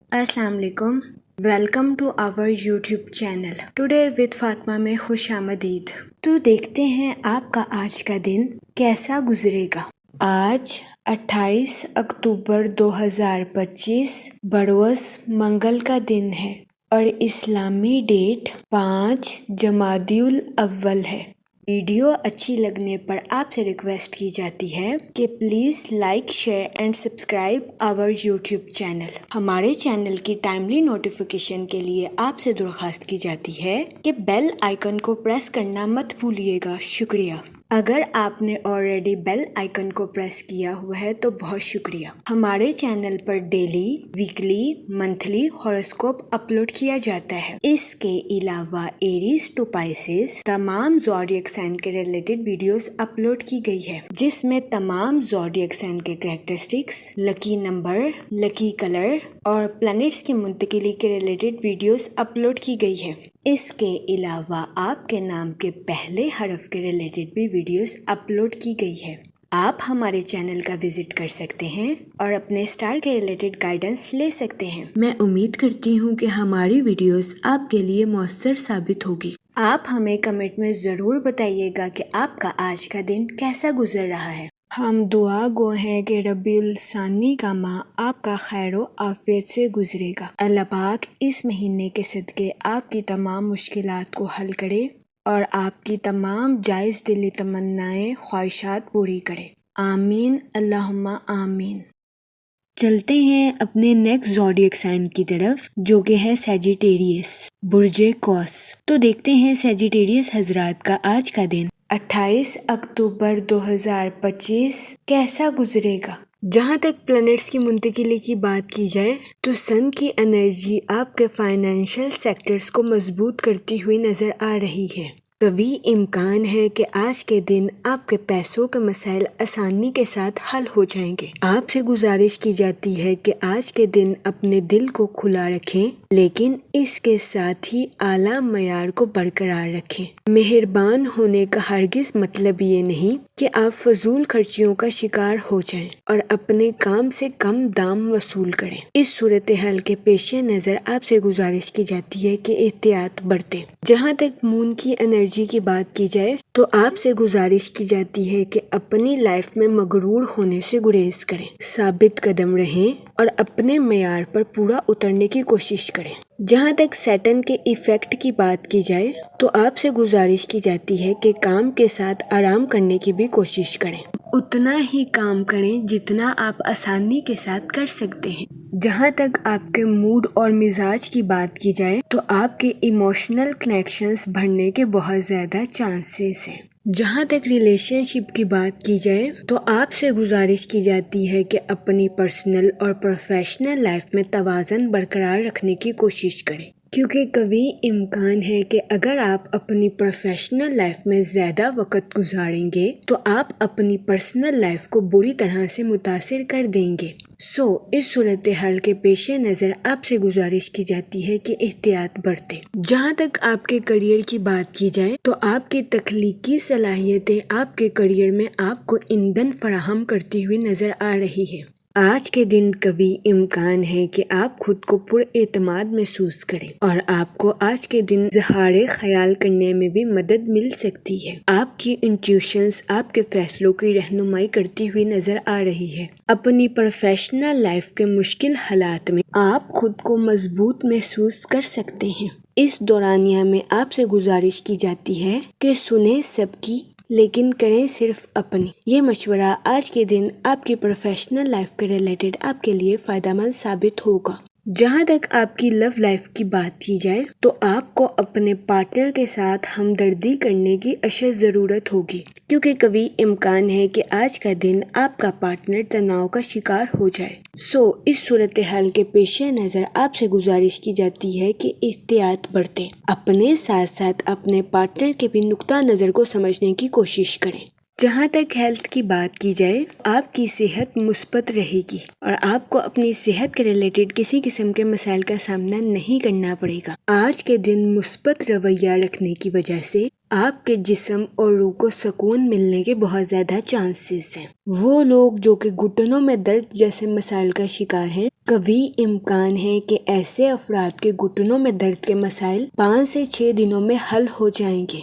अस्सलाम वालेकुम। Welcome to our YouTube channel today with Fatima में खुश आमदीद। तो देखते हैं आपका आज का दिन कैसा गुजरेगा। आज 28 अक्टूबर 2025 बरवस मंगल का दिन है और इस्लामी डेट 5 जमादिउल अव्वल है। वीडियो अच्छी लगने पर आपसे रिक्वेस्ट की जाती है कि please like share and subscribe our YouTube channel. हमारे चैनल की टाइमली नोटिफिकेशन के लिए आपसे दरख्वास्त की जाती है कि बेल आइकन को प्रेस करना मत भूलिएगा। शुक्रिया। अगर आपने ऑलरेडी बेल आइकन को प्रेस किया हुआ है तो बहुत शुक्रिया। हमारे चैनल पर daily, weekly, monthly horoscope upload किया जाता है। इसके अलावा एरीज टू पाइसेस तमाम ज़ोडिएक साइन के रिलेटेड वीडियोस अपलोड की गई है, जिसमें तमाम ज़ोडिएक साइन के characteristics, lucky number, lucky colour और प्लैनेट्स की मुंतकिली के रिलेटेड वीडियोस अपलोड की गई है। इसके अलावा आपके नाम के पहले हरफ के रिलेटेड भी वीडियोस अपलोड की गई है। आप हमारे चैनल का विजिट कर सकते हैं और अपने स्टार के रिलेटेड गाइडेंस ले सकते हैं। मैं उम्मीद करती हूँ कि हमारी वीडियोस आपके लिए मौसर साबित होगी। आप हमें कमेंट में ज़रूर बताइएगा कि आपका आज का दिन कैसा गुजर रहा है। हम दुआ गो हैं कि रबीउल सानी का माह आपका खैरो आफियत से गुजरेगा। अल्लाह पाक इस महीने के सदके आपकी तमाम मुश्किलात को हल करे और आपकी तमाम जायज़ दिली तमन्नाएं ख्वाहिशात पूरी करे। आमीन अल्लाहुम्मा आमीन। चलते हैं अपने नेक्स्ट ज़ोडिएक साइन की तरफ, जो कि है सैजिटेरियस, बुर्जे कौस। तो देखते हैं सैजिटेरियस हजरात का आज का दिन 28 अक्टूबर 2025 कैसा गुजरेगा। जहाँ तक प्लैनेट्स की मुंतकिली की बात की जाए तो सन की एनर्जी आपके फाइनेंशियल सेक्टर्स को मजबूत करती हुई नज़र आ रही है। कभी इम्कान है कि आज के दिन आपके पैसों के मसाइल आसानी के साथ हल हो जाएंगे। आपसे गुजारिश की जाती है कि आज के दिन अपने दिल को खुला रखें, लेकिन इसके साथ ही आला मयार को बरकरार रखें। मेहरबान होने का हरगिज मतलब ये नहीं कि आप फजूल खर्चियों का शिकार हो जाएं और अपने काम से कम दाम वसूल करें। इस सूरत हाल के पेश नज़र आपसे गुजारिश की जाती है कि एहतियात बरतें। जहाँ तक मून की एनर्जी की बात की जाए तो आपसे गुजारिश की जाती है कि अपनी लाइफ में मगरूर होने से गुरेज करें, साबित कदम रहें और अपने मेयार पर पूरा उतरने की कोशिश करें। जहाँ तक सैटर्न के इफेक्ट की बात की जाए तो आपसे गुजारिश की जाती है कि काम के साथ आराम करने की भी कोशिश करें। उतना ही काम करें जितना आप आसानी के साथ कर सकते हैं। जहाँ तक आपके मूड और मिजाज की बात की जाए तो आपके इमोशनल कनेक्शंस बढ़ने के बहुत ज़्यादा चांसेस हैं। जहाँ तक रिलेशनशिप की बात की जाए तो आपसे गुजारिश की जाती है कि अपनी पर्सनल और प्रोफेशनल लाइफ में तवाज़न बरकरार रखने की कोशिश करें, क्योंकि कभी इम्कान है कि अगर आप अपनी प्रोफेशनल लाइफ में ज़्यादा वक्त गुजारेंगे तो आप अपनी पर्सनल लाइफ को बुरी तरह से मुतासिर कर देंगे। इस सूरत हाल के पेश नज़र आपसे गुजारिश की जाती है कि एहतियात बरतें। जहाँ तक आपके करियर की बात की जाए तो आपकी तख्लीकी सलाहियतें आपके करियर में आपको ईंधन फराहम करती हुई नज़र आ रही है। आज के दिन कभी इम्कान है कि आप खुद को पुरएतमाद महसूस करें और आपको आज के दिन इज़हारे ख्याल करने में भी मदद मिल सकती है। आपकी इंट्यूशंस आपके फैसलों की रहनुमाई करती हुई नजर आ रही है। अपनी प्रोफेशनल लाइफ के मुश्किल हालात में आप खुद को मजबूत महसूस कर सकते हैं। इस दौरानिया में आपसे गुजारिश की जाती है कि सुने सबकी लेकिन करें सिर्फ अपनी। ये मशवरा आज के दिन आपकी प्रोफेशनल लाइफ के रिलेटेड आपके लिए फ़ायदेमंद साबित होगा। जहाँ तक आपकी लव लाइफ की बात की जाए तो आपको अपने पार्टनर के साथ हमदर्दी करने की अशद ज़रूरत होगी, क्योंकि कभी इम्कान है कि आज का दिन आपका पार्टनर तनाव का शिकार हो जाए। इस सूरत हाल के पेश नज़र आपसे गुजारिश की जाती है कि एहतियात बरतें। अपने साथ साथ अपने पार्टनर के भी नुक्ता नज़र को समझने की कोशिश करें। जहाँ तक हेल्थ की बात की जाए आपकी सेहत मुस्बत रहेगी और आपको अपनी सेहत के रिलेटेड किसी किस्म के मसाइल का सामना नहीं करना पड़ेगा। आज के दिन मुस्बत रवैया रखने की वजह से आपके जिस्म और रूह को सुकून मिलने के बहुत ज़्यादा चांसेस हैं। वो लोग जो कि घुटनों में दर्द जैसे मसाइल का शिकार हैं کبھی امکان ہے کہ ایسے افراد کے گھٹنوں میں درد کے مسائل 5 سے 6 دنوں میں حل ہو جائیں گے۔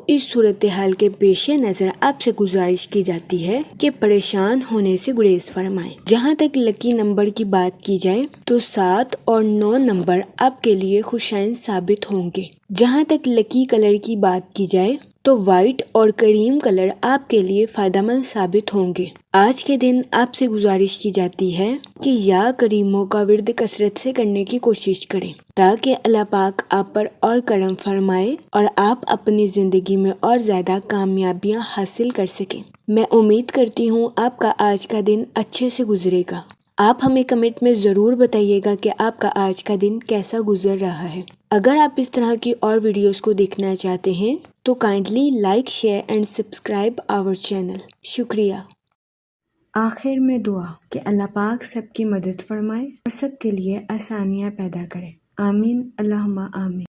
اس صورتحال کے پیش نظر آپ سے گزارش کی جاتی ہے کہ پریشان ہونے سے گریز فرمائیں۔ جہاں تک لکی نمبر کی بات کی جائے تو 7 اور 9 نمبر آپ کے لیے خوشائن ثابت ہوں گے۔ جہاں تک لکی کلر کی بات کی جائے تو وائٹ اور کریم کلر آپ کے لیے فائدہ مند ثابت ہوں گے۔ آج کے دن آپ سے گزارش کی جاتی ہے کہ یا کریموں کا ورد کثرت سے کرنے کی کوشش کریں تاکہ اللہ پاک آپ پر اور کرم فرمائے اور آپ اپنی زندگی میں اور زیادہ کامیابیاں حاصل کر سکیں۔ میں امید کرتی ہوں آپ کا آج کا دن اچھے سے گزرے گا۔ آپ ہمیں کمنٹ میں ضرور بتائیے گا کہ آپ کا آج کا دن کیسا گزر رہا ہے۔ اگر آپ اس طرح کی اور ویڈیوز کو دیکھنا چاہتے ہیں تو kindly like, share and subscribe our channel. شکریہ۔ آخر میں دعا کہ اللہ پاک سب کی مدد فرمائے اور سب کے لیے آسانیاں پیدا کرے۔ آمین، اللہم آمین۔